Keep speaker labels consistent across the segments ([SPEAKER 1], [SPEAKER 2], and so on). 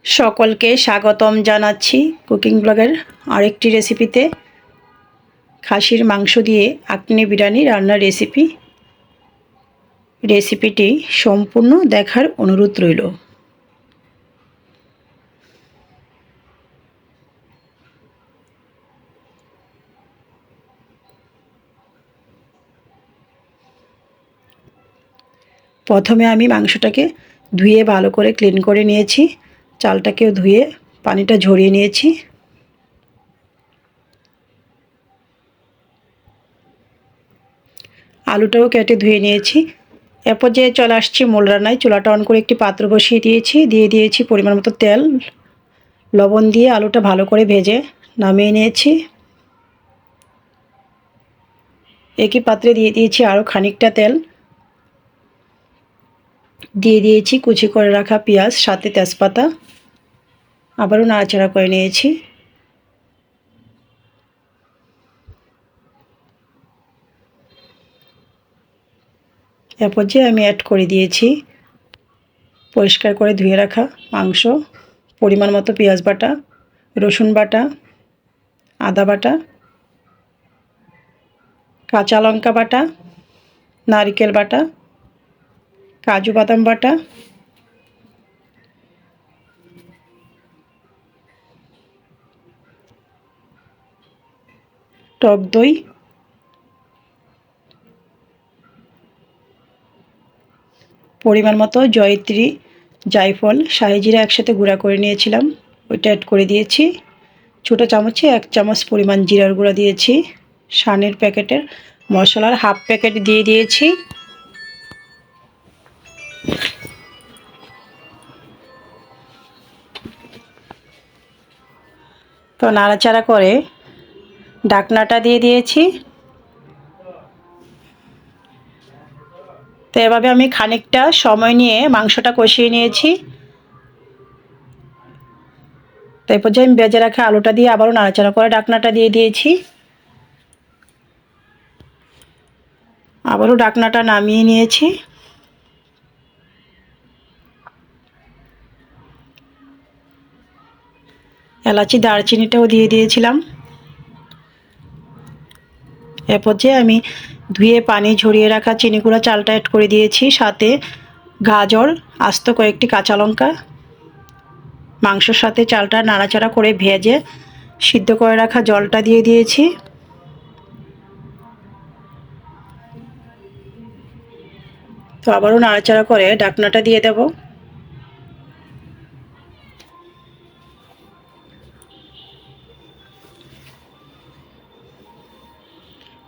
[SPEAKER 1] সকলকে স্বাগতম জানাচ্ছি কুকিং ব্লগের আরেকটি রেসিপিতে। খাসির মাংস দিয়ে আকনি বিরিয়ানি রান্নার রেসিপিটি সম্পূর্ণ দেখার অনুরোধ রইল। প্রথমে আমি মাংসটাকে ধুয়ে ভালো করে ক্লিন করে নিয়েছি। চালটাকেও ধুয়ে পানিটা ঝরিয়ে নিয়েছি। আলুটাও কেটে ধুয়ে নিয়েছি। এরপর যে চলে আসছি মূল রান্নায়। চুলাটা অন করে একটি পাত্র বসিয়ে দিয়েছি পরিমাণ মতো তেল। লবণ দিয়ে আলুটা ভালো করে ভেজে নামিয়ে নিয়েছি। একই পাত্রে দিয়ে দিয়েছি আরও খানিকটা তেল। দিয়ে দিয়েছি কুচি করে রাখা পেঁয়াজ, সাথে তেজপাতা। আবারও নাড়াচাড়া করে নিয়েছি। এরপর যে আমি অ্যাড করে দিয়েছি পরিষ্কার করে ধুয়ে রাখা মাংস, পরিমাণ মতো পেঁয়াজ বাটা, রসুন বাটা, আদা বাটা, কাঁচা লঙ্কা বাটা, নারকেল বাটা, কাজু বাদাম বাটা, টক দই, পরিমাণ মতো জয়িত্রী, জায়ফল, শাহি জিরা একসাথে গুঁড়া করে নিয়েছিলাম, ওইটা অ্যাড করে দিয়েছি। ছোটো চামচে 1 চামচ পরিমাণ জিরার গুঁড়া দিয়েছি। সানের প্যাকেটের মশলার হাফ প্যাকেট দিয়ে দিয়েছি। তো নাড়াচাড়া করে ঢাকনাটা দিয়ে দিয়েছি। তো এভাবে আমি খানিকটা সময় নিয়ে মাংসটা কষিয়ে নিয়েছি। তারপর যে আমি ভেজে রাখা আলুটা দিয়ে আবারও নাড়াচাড়া করে ঢাকনাটা দিয়ে দিয়েছি। আবারও ঢাকনাটা নামিয়ে নিয়েছি। এলাচি, দারচিনিটাও দিয়ে দিয়েছিলাম। এরপর যে আমি ধুয়ে পানি ঝরিয়ে রাখা চিনি গুঁড়া চালটা অ্যাড করে দিয়েছি, সাথে গাজর, আস্ত কয়েকটি কাঁচা লঙ্কা। মাংসর সাথে চালটা নাড়াচাড়া করে ভেজে সিদ্ধ করে রাখা জলটা দিয়ে দিয়েছি। তো আবারও নাড়াচাড়া করে ঢাকনাটা দিয়ে দেব।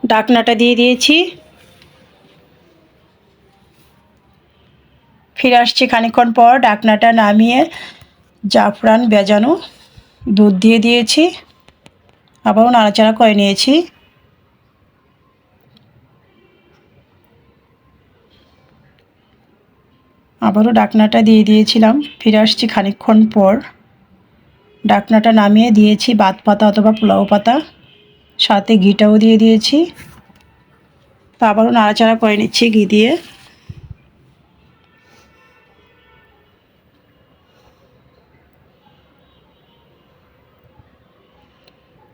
[SPEAKER 1] ঢাকনাটা দিয়ে দিয়েছি। ফিরে আসছি খানিকক্ষণ পর। ঢাকনাটা নামিয়ে জাফরান ভেজানো দুধ দিয়ে দিয়েছি। আবারও নাড়াচাড়া করে নিয়েছি। আবারও ঢাকনাটা দিয়ে দিয়েছিলাম। ফিরে আসছি খানিকক্ষণ পর। ঢাকনাটা নামিয়ে দিয়েছি বাত পাতা অথবা পোলাও পাতা, সাথে ঘিটাও দিয়ে দিয়েছি। তো আবারও নাড়াচাড়া করে নিচ্ছি ঘি দিয়ে।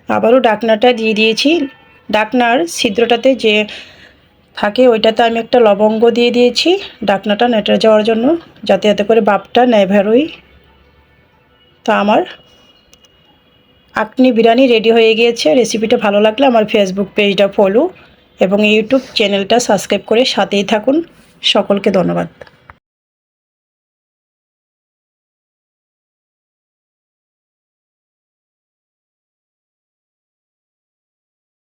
[SPEAKER 1] আবারও ঢাকনাটা দিয়ে দিয়েছি। ঢাকনার ছিদ্রটাতে যে থাকে ওইটাতে আমি একটা লবঙ্গ দিয়ে দিয়েছি ঢাকনাটা নেটে যাওয়ার জন্য, যাতে এতে করে ভাপটা না বেরোয়। তা আমার আকনি বিরিয়ানি রেডি হয়ে গিয়েছে। রেসিপিটা ভালো লাগলে আমার ফেসবুক পেজটা ফলো এবং ইউটিউব চ্যানেলটা সাবস্ক্রাইব করে সাথেই থাকুন। সকলকে ধন্যবাদ।